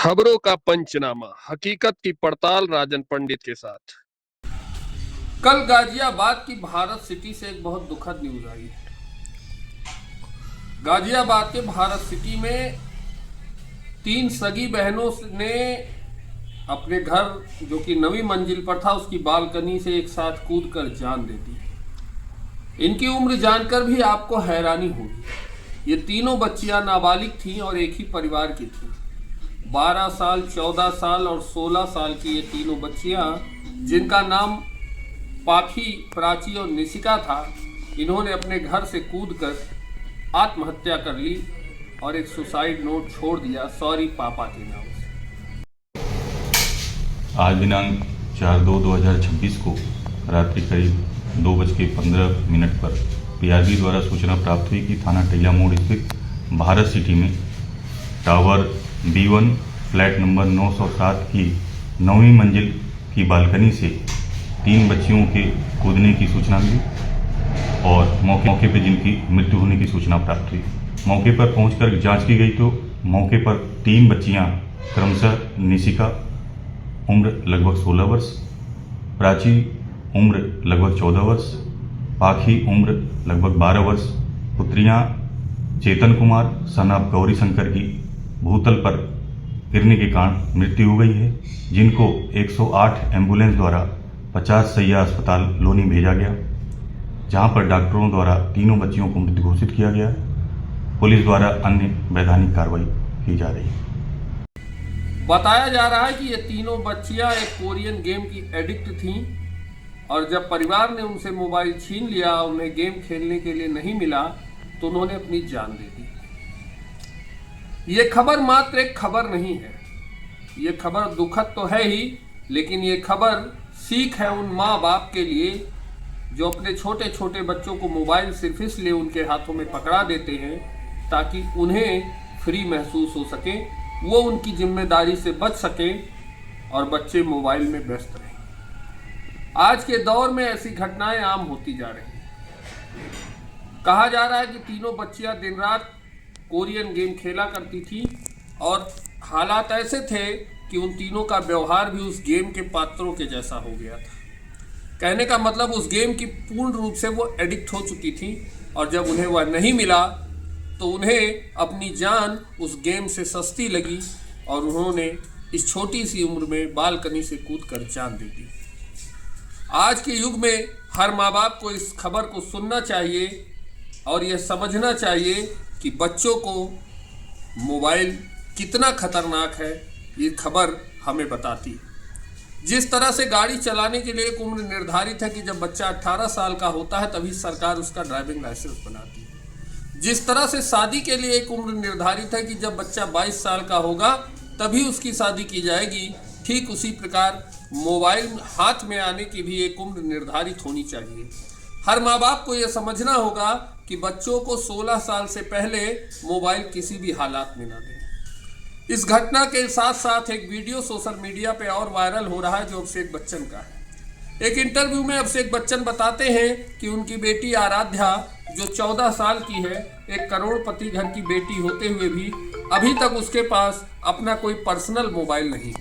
खबरों का पंचनामा, हकीकत की पड़ताल राजन पंडित के साथ। कल गाजियाबाद की भारत सिटी से एक बहुत दुखद न्यूज आई है। गाजियाबाद के भारत सिटी में 3 सगी बहनों ने अपने घर जो कि 9वीं मंजिल पर था उसकी बालकनी से एक साथ कूदकर जान दे दी। इनकी उम्र जानकर भी आपको हैरानी होगी। ये तीनों बच्चियां नाबालिग थीं और एक ही परिवार की थीं। 12 साल, 14 साल और 16 साल की ये तीनों बच्चियां, जिनका नाम पाखी, प्राची और निशिका था, इन्होंने अपने घर से कूदकर आत्महत्या कर ली और एक सुसाइड नोट छोड़ दिया, सॉरी पापा के नाम से। आज दिनांक 4/2/2026 को रात्रि करीब 2:15 पर पीआरबी द्वारा सूचना प्राप्त हुई कि थाना टीला मोड़ स्थित भारत सिटी में टावर B1 फ्लैट नंबर 907 की 9वीं मंजिल की बालकनी से 3 बच्चियों के कूदने की सूचना मिली और मौके पर जिनकी मृत्यु होने की सूचना प्राप्त हुई। मौके पर पहुंचकर जांच की गई तो मौके पर 3 बच्चियां क्रमशः निशिका उम्र लगभग 16 वर्ष, प्राची उम्र लगभग 14 वर्ष, पाखी उम्र लगभग 12 वर्ष, पुत्रियां चेतन कुमार सन ऑफ गौरी शंकर की भूतल पर गिरने के कारण मृत्यु हो गई है, जिनको 108 एम्बुलेंस द्वारा 50 सैया अस्पताल लोनी भेजा गया, जहां पर डॉक्टरों द्वारा तीनों बच्चियों को मृत घोषित किया गया। पुलिस द्वारा अन्य वैधानिक कार्रवाई की जा रही है। बताया जा रहा है कि ये तीनों बच्चियां एक कोरियन गेम की एडिक्ट थीं और जब परिवार ने उनसे मोबाइल छीन लिया, उन्हें गेम खेलने के लिए नहीं मिला, तो उन्होंने अपनी जान दे दी। ये खबर मात्र एक खबर नहीं है, ये खबर दुखद तो है ही, लेकिन ये खबर सीख है उन माँ बाप के लिए जो अपने छोटे छोटे बच्चों को मोबाइल सिर्फ इसलिए उनके हाथों में पकड़ा देते हैं ताकि उन्हें फ्री महसूस हो सके, वो उनकी जिम्मेदारी से बच सके और बच्चे मोबाइल में व्यस्त रहें। आज के दौर में ऐसी घटनाएं आम होती जा रही हैं। कहा जा रहा है कि तीनों बच्चियां दिन रात कोरियन गेम खेला करती थी और हालात ऐसे थे कि उन तीनों का व्यवहार भी उस गेम के पात्रों के जैसा हो गया था। कहने का मतलब उस गेम की पूर्ण रूप से वो एडिक्ट हो चुकी थी और जब उन्हें वह नहीं मिला तो उन्हें अपनी जान उस गेम से सस्ती लगी और उन्होंने इस छोटी सी उम्र में बालकनी से कूदकर जान दे दी। आज के युग में हर माँ बाप को इस खबर को सुनना चाहिए और यह समझना चाहिए कि बच्चों को मोबाइल कितना खतरनाक है, ये खबर हमें बताती है। जिस तरह से गाड़ी चलाने के लिए एक उम्र निर्धारित है कि जब बच्चा 18 साल का होता है तभी सरकार उसका ड्राइविंग लाइसेंस बनाती है। जिस तरह से शादी के लिए एक उम्र निर्धारित है कि जब बच्चा 22 साल का होगा तभी उसकी शादी की जाएगी, ठीक उसी प्रकार मोबाइल हाथ में आने की भी एक उम्र निर्धारित होनी चाहिए। हर माँ बाप को यह समझना होगा कि बच्चों को 16 साल से पहले मोबाइल किसी भी हालात में ना दें। इस घटना के साथ साथ एक वीडियो सोशल मीडिया पे और वायरल हो रहा है जो अभिषेक बच्चन का है। एक इंटरव्यू में अभिषेक बच्चन बताते हैं कि उनकी बेटी आराध्या जो 14 साल की है, एक करोड़पति घर की बेटी होते हुए भी अभी तक उसके पास अपना कोई पर्सनल मोबाइल नहीं।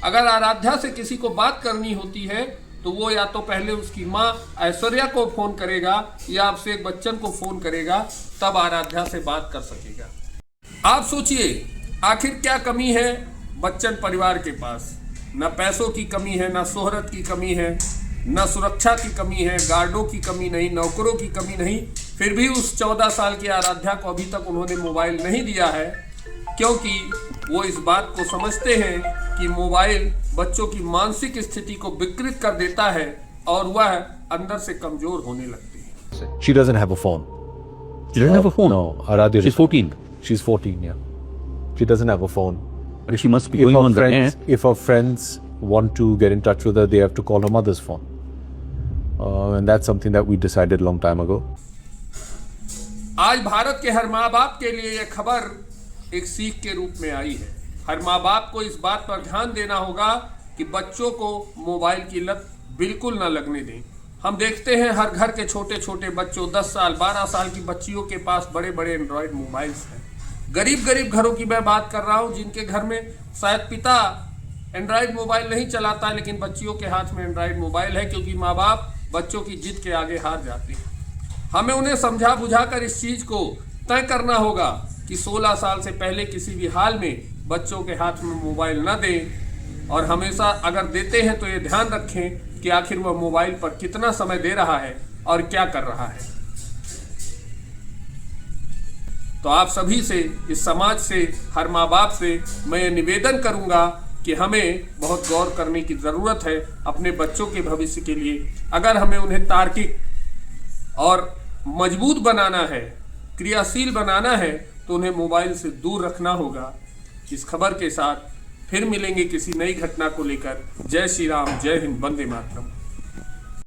अगर आराध्या से किसी को बात करनी होती है तो वो या तो पहले उसकी माँ ऐश्वर्या को फोन करेगा या अभिषेक बच्चन को फोन करेगा, तब आराध्या से बात कर सकेगा। आप सोचिए आखिर क्या कमी है बच्चन परिवार के पास? न पैसों की कमी है, न शोहरत की कमी है, न सुरक्षा की कमी है, गार्डों की कमी नहीं, नौकरों की कमी नहीं, फिर भी उस 14 साल की आराध्या को अभी तक उन्होंने मोबाइल नहीं दिया है, क्योंकि वो इस बात को समझते हैं कि मोबाइल बच्चों की मानसिक स्थिति को विकृत कर देता है और वह अंदर से कमजोर होने लगती है। She doesn't have a phone. She doesn't have a phone? No, Aradhya. She's 14. She's 14, yeah. She doesn't have a phone. But she must be going on the air. If her friends want to get in touch with her, they have to call her mother's phone. And that's something that we decided a long time ago. आज भारत के हर माँ बाप के लिए यह खबर एक सीख के रूप में आई है। हर माँ बाप को इस बात पर ध्यान देना होगा कि बच्चों को मोबाइल की लत बिल्कुल न लगने दें। हम देखते हैं हर घर के छोटे छोटे बच्चों, 10 साल 12 साल की बच्चियों के पास बड़े बड़े एंड्रॉयड मोबाइल्स हैं। गरीब घरों की मैं बात कर रहा हूं, जिनके घर में शायद पिता एंड्रॉयड मोबाइल नहीं चलाता है, लेकिन बच्चियों के हाथ में एंड्रॉयड मोबाइल है, क्योंकि माँ बाप बच्चों की जिद के आगे हार जाते हैं। हमें उन्हें समझा बुझाकर इस चीज को तय करना होगा कि 16 साल से पहले किसी भी हाल में बच्चों के हाथ में मोबाइल न दें, और हमेशा अगर देते हैं तो ये ध्यान रखें कि आखिर वह मोबाइल पर कितना समय दे रहा है और क्या कर रहा है। तो आप सभी से, इस समाज से, हर माँ बाप से मैं ये निवेदन करूंगा कि हमें बहुत गौर करने की ज़रूरत है अपने बच्चों के भविष्य के लिए। अगर हमें उन्हें तार्किक और मजबूत बनाना है, क्रियाशील बनाना है, तो उन्हें मोबाइल से दूर रखना होगा। इस खबर के साथ फिर मिलेंगे किसी नई घटना को लेकर। जय श्री राम, जय हिंद, वंदे मातरम।